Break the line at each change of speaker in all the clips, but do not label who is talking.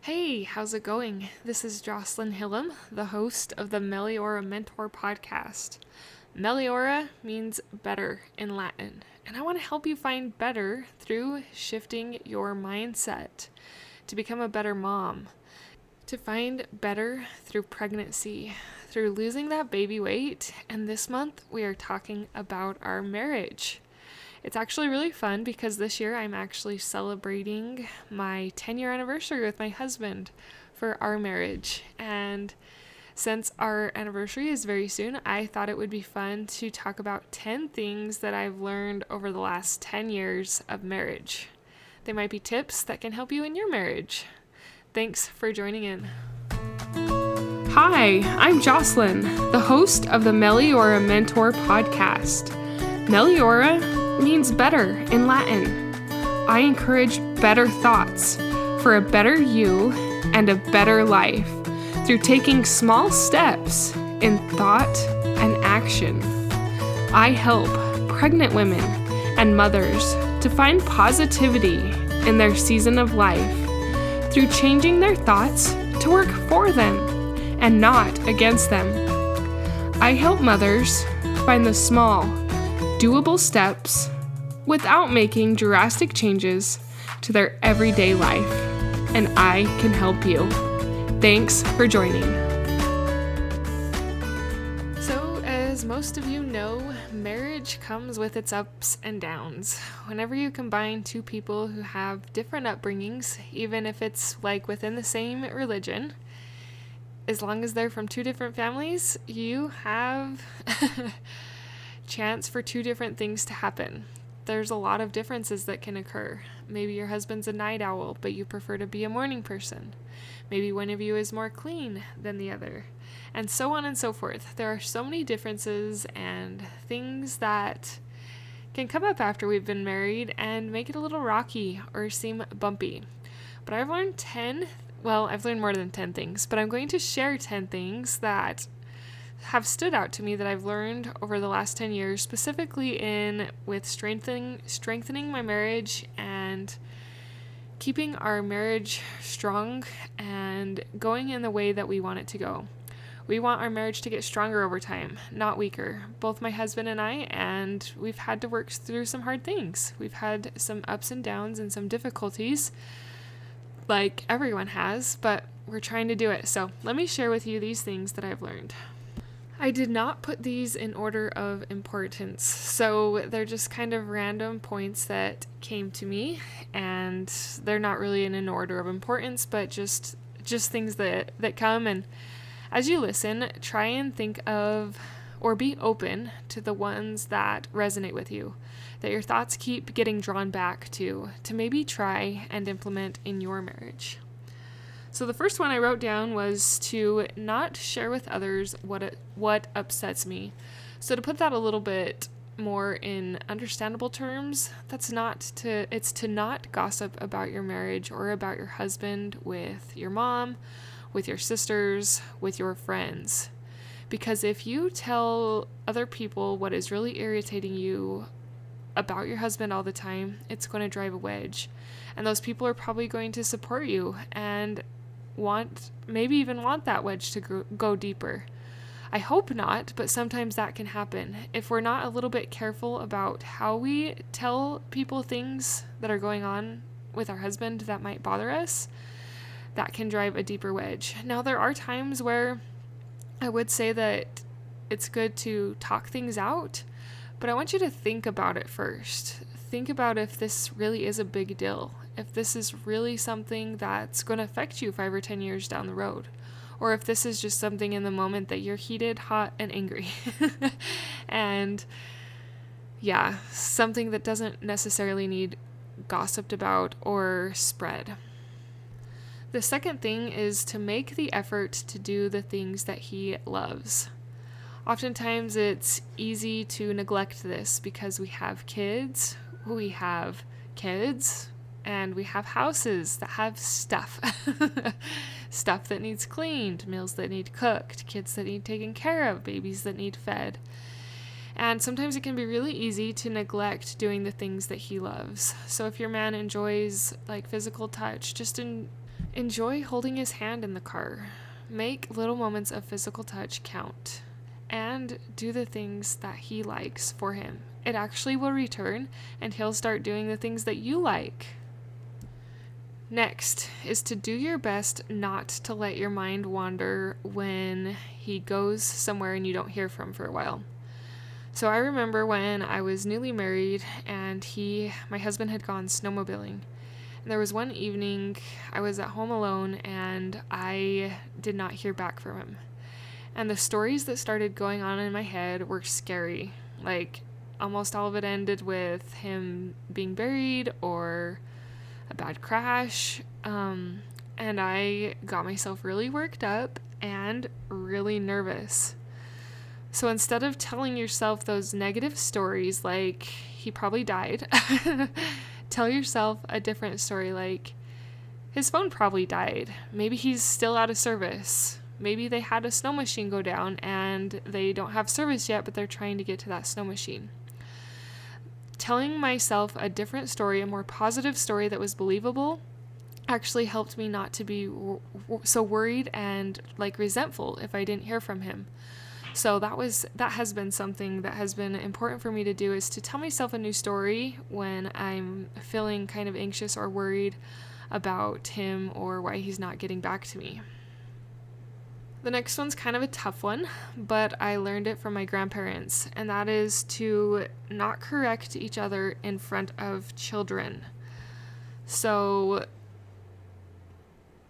Hey, how's it going? This is Jocelyn Hillam, the host of the Meliora Mentor podcast. Meliora means better in Latin, and I want to help you find better through shifting your mindset to become a better mom, to find better through pregnancy, through losing that baby weight, and this month we are talking about our marriage. It's actually really fun because this year I'm actually celebrating my 10-year anniversary with my husband for our marriage. And since our anniversary is very soon, I thought it would be fun to talk about 10 things that I've learned over the last 10 years of marriage. They might be tips that can help you in your marriage. Thanks for joining in. Hi, I'm Jocelyn, the host of the Meliora Mentor podcast. Meliora means better in Latin. I encourage better thoughts for a better you and a better life through taking small steps in thought and action. I help pregnant women and mothers to find positivity in their season of life through changing their thoughts to work for them and not against them. I help mothers find the small, doable steps without making drastic changes to their everyday life, and I can help you. Thanks for joining. So, as most of you know, marriage comes with its ups and downs. Whenever you combine two people who have different upbringings, even if it's like within the same religion, as long as they're from two different families, you have chance for two different things to happen. There's a lot of differences that can occur. Maybe your husband's a night owl, but you prefer to be a morning person. Maybe one of you is more clean than the other, and so on and so forth. There are so many differences and things that can come up after we've been married and make it a little rocky or seem bumpy. But I've learned I've learned more than 10 things, but I'm going to share 10 things that have stood out to me that I've learned over the last 10 years, specifically with strengthening my marriage and keeping our marriage strong and going in the way that we want it to go. We want our marriage to get stronger over time, not weaker. Both my husband and I, and we've had to work through some hard things. We've had some ups and downs and some difficulties, like everyone has, but we're trying to do it. So let me share with you these things that I've learned. I did not put these in order of importance, so they're just kind of random points that came to me, and they're not really in an order of importance, but just things that come. And as you listen, try and think of or be open to the ones that resonate with you, that your thoughts keep getting drawn back to maybe try and implement in your marriage. So the first one I wrote down was to not share with others what upsets me. So to put that a little bit more in understandable terms, it's to not gossip about your marriage or about your husband with your mom, with your sisters, with your friends. Because if you tell other people what is really irritating you about your husband all the time, it's going to drive a wedge. And those people are probably going to support you and maybe even want that wedge to go deeper. I hope not, but sometimes that can happen. If we're not a little bit careful about how we tell people things that are going on with our husband that might bother us, that can drive a deeper wedge. Now, there are times where I would say that it's good to talk things out, but I want you to think about it first. Think about if this really is a big deal, if this is really something that's going to affect you 5 or 10 years down the road, or if this is just something in the moment that you're heated, hot, and angry. And yeah, something that doesn't necessarily need gossiped about or spread. The second thing is to make the effort to do the things that he loves. Oftentimes it's easy to neglect this because we have kids, and we have houses that have stuff. Stuff that needs cleaned, meals that need cooked, kids that need taken care of, babies that need fed. And sometimes it can be really easy to neglect doing the things that he loves. So if your man enjoys like physical touch, just Enjoy holding his hand in the car. Make little moments of physical touch count. And do the things that he likes for him. It actually will return, and he'll start doing the things that you like. Next is to do your best not to let your mind wander when he goes somewhere and you don't hear from him for a while. So I remember when I was newly married and my husband had gone snowmobiling. And there was one evening I was at home alone and I did not hear back from him. And the stories that started going on in my head were scary. Like, almost all of it ended with him being buried or a bad crash. And I got myself really worked up and really nervous. So instead of telling yourself those negative stories like he probably died, tell yourself a different story like his phone probably died. Maybe he's still out of service. Maybe they had a snow machine go down and they don't have service yet, but they're trying to get to that snow machine. Telling myself a different story, a more positive story that was believable, actually helped me not to be so worried and like resentful if I didn't hear from him. So that has been something that has been important for me to do, is to tell myself a new story when I'm feeling kind of anxious or worried about him or why he's not getting back to me. The next one's kind of a tough one, but I learned it from my grandparents, and that is to not correct each other in front of children. So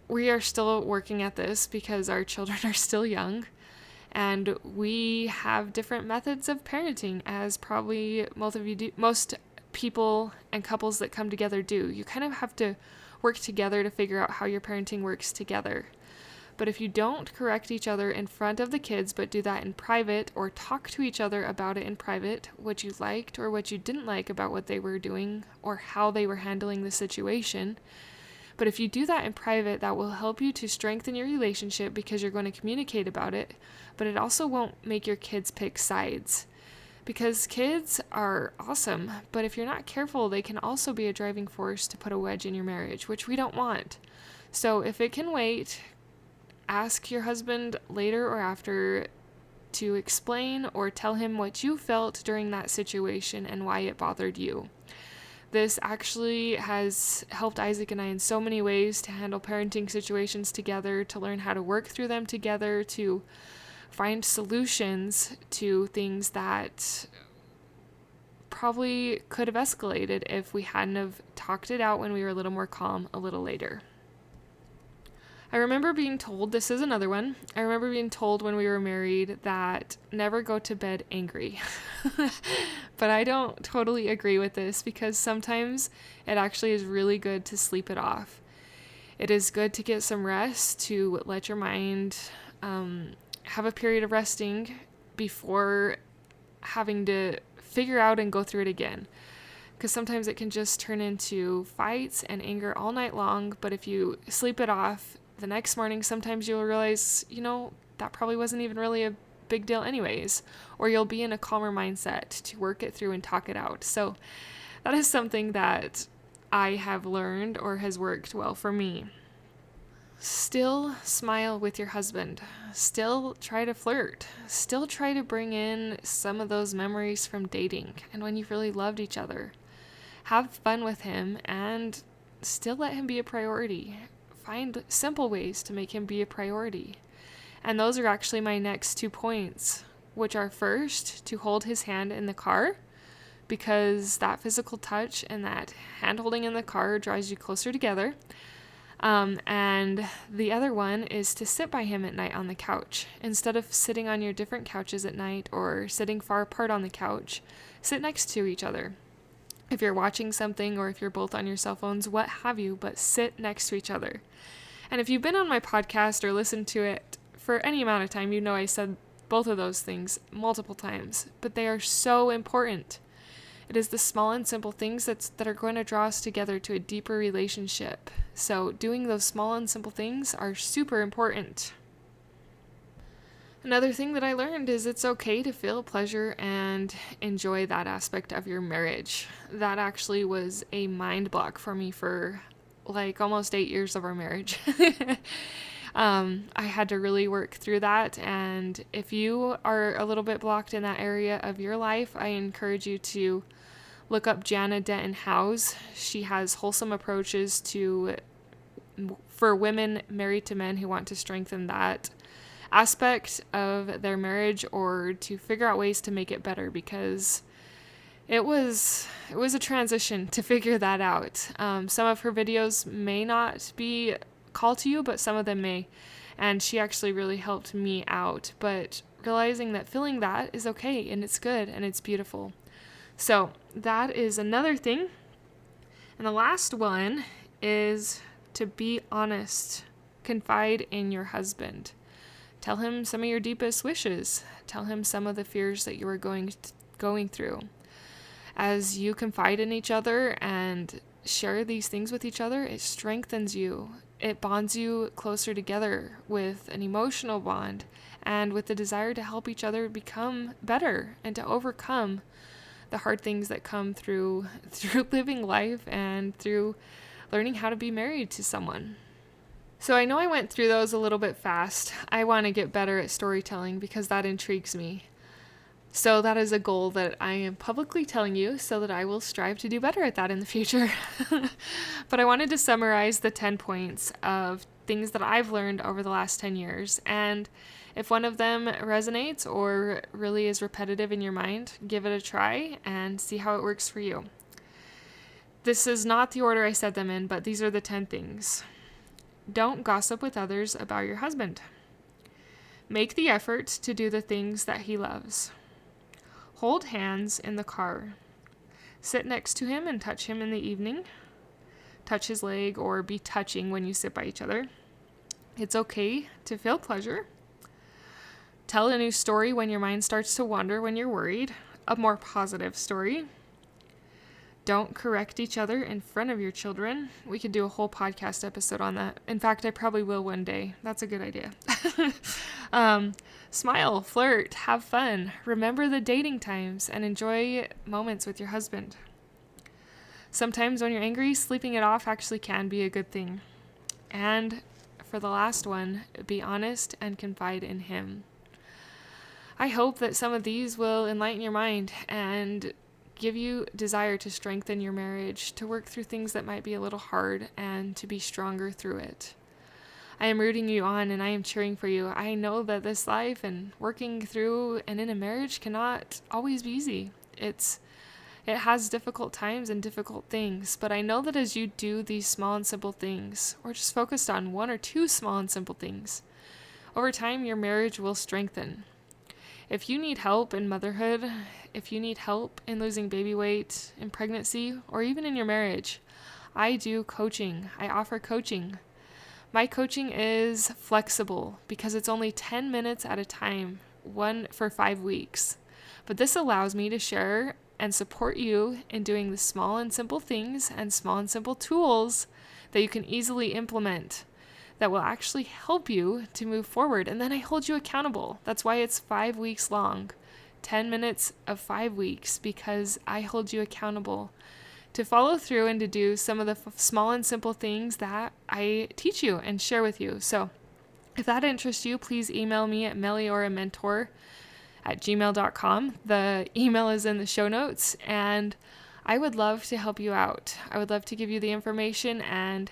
we are still working at this because our children are still young. And we have different methods of parenting, as probably most people and couples that come together do. You kind of have to work together to figure out how your parenting works together. But if you don't correct each other in front of the kids, but do that in private, or talk to each other about it in private, what you liked or what you didn't like about what they were doing or how they were handling the situation, but if you do that in private, that will help you to strengthen your relationship because you're going to communicate about it, but it also won't make your kids pick sides. Because kids are awesome, but if you're not careful, they can also be a driving force to put a wedge in your marriage, which we don't want. So if it can wait, ask your husband later or after to explain or tell him what you felt during that situation and why it bothered you. This actually has helped Isaac and I in so many ways to handle parenting situations together, to learn how to work through them together, to find solutions to things that probably could have escalated if we hadn't have talked it out when we were a little more calm a little later. I remember being told, this is another one, I remember being told when we were married that never go to bed angry. But I don't totally agree with this, because sometimes it actually is really good to sleep it off. It is good to get some rest, to let your mind have a period of resting before having to figure out and go through it again. Because sometimes it can just turn into fights and anger all night long, but if you sleep it off, the next morning, sometimes you'll realize, that probably wasn't even really a big deal anyways, or you'll be in a calmer mindset to work it through and talk it out. So that is something that I have learned or has worked well for me. Still smile with your husband. Still try to flirt. Still try to bring in some of those memories from dating and when you really loved each other. Have fun with him and still let him be a priority. Find simple ways to make him be a priority. And those are actually my next 2 points, which are first, to hold his hand in the car, because that physical touch and that hand holding in the car draws you closer together. And the other one is to sit by him at night on the couch. Instead of sitting on your different couches at night or sitting far apart on the couch, sit next to each other. If you're watching something or if you're both on your cell phones, what have you, but sit next to each other. And if you've been on my podcast or listened to it for any amount of time, you know I said both of those things multiple times, but they are so important. It is the small and simple things that are going to draw us together to a deeper relationship. So doing those small and simple things are super important. Another thing that I learned is it's okay to feel pleasure and enjoy that aspect of your marriage. That actually was a mind block for me for like almost 8 years of our marriage. I had to really work through that. And if you are a little bit blocked in that area of your life, I encourage you to look up Jana Denton House. She has wholesome approaches for women married to men who want to strengthen that aspect of their marriage or to figure out ways to make it better, because it was a transition to figure that out. Some of her videos may not be call to you, but some of them may. And she actually really helped me out. But realizing that feeling that is okay and it's good and it's beautiful. So that is another thing. And the last one is to be honest. Confide in your husband. Tell him some of your deepest wishes. Tell him some of the fears that you are going through. As you confide in each other and share these things with each other, it strengthens you. It bonds you closer together with an emotional bond and with the desire to help each other become better and to overcome the hard things that come through living life and through learning how to be married to someone. So I know I went through those a little bit fast. I want to get better at storytelling because that intrigues me. So that is a goal that I am publicly telling you so that I will strive to do better at that in the future. But I wanted to summarize the 10 points of things that I've learned over the last 10 years. And if one of them resonates or really is repetitive in your mind, give it a try and see how it works for you. This is not the order I said them in, but these are the 10 things. Don't gossip with others about your husband. Make the effort to do the things that he loves. Hold hands in the car. Sit next to him and touch him in the evening. Touch his leg or be touching when you sit by each other. It's okay to feel pleasure. Tell a new story when your mind starts to wander when you're worried. A more positive story. Don't correct each other in front of your children. We could do a whole podcast episode on that. In fact, I probably will one day. That's a good idea. Smile, flirt, have fun. Remember the dating times and enjoy moments with your husband. Sometimes when you're angry, sleeping it off actually can be a good thing. And for the last one, be honest and confide in him. I hope that some of these will enlighten your mind and give you desire to strengthen your marriage, to work through things that might be a little hard, and to be stronger through it. I am rooting you on and I am cheering for you. I know that this life and working through and in a marriage cannot always be easy. It has difficult times and difficult things, but I know that as you do these small and simple things, or just focused on one or two small and simple things, over time your marriage will strengthen. If you need help in motherhood, if you need help in losing baby weight, in pregnancy, or even in your marriage, I do coaching. I offer coaching. My coaching is flexible because it's only 10 minutes at a time, one for 5 weeks. But this allows me to share and support you in doing the small and simple things and small and simple tools that you can easily implement that will actually help you to move forward. And then I hold you accountable. That's why it's 5 weeks long, 10 minutes of 5 weeks, because I hold you accountable to follow through and to do some of the small and simple things that I teach you and share with you. So if that interests you, please email me at meliorammentor@gmail.com. The email is in the show notes, and I would love to help you out. I would love to give you the information and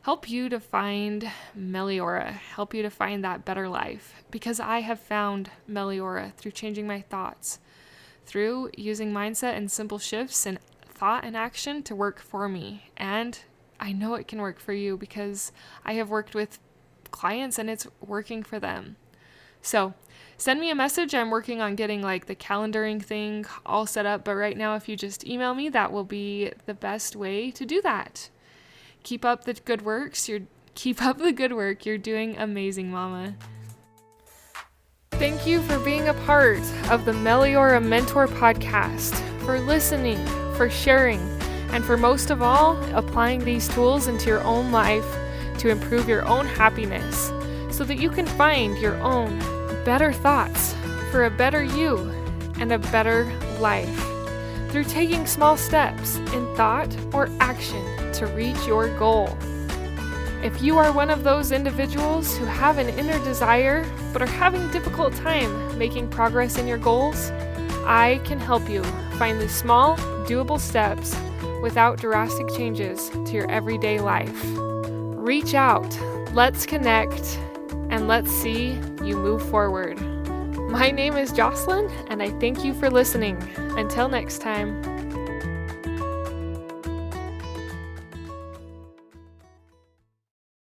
help you to find Meliora, help you to find that better life, because I have found Meliora through changing my thoughts, through using mindset and simple shifts and thought and action to work for me. And I know it can work for you because I have worked with clients and it's working for them. So send me a message. I'm working on getting like the calendaring thing all set up, but right now if you just email me, that will be the best way to do that. Keep up the good work. You're doing amazing, Mama. Thank you for being a part of the Meliora Mentor podcast, for listening, for sharing, and for most of all, applying these tools into your own life to improve your own happiness so that you can find your own better thoughts for a better you and a better life through taking small steps in thought or action to reach your goal. If you are one of those individuals who have an inner desire but are having a difficult time making progress in your goals, I can help you find the small, doable steps without drastic changes to your everyday life. Reach out, let's connect, and let's see you move forward. My name is Jocelyn, and I thank you for listening. Until next time.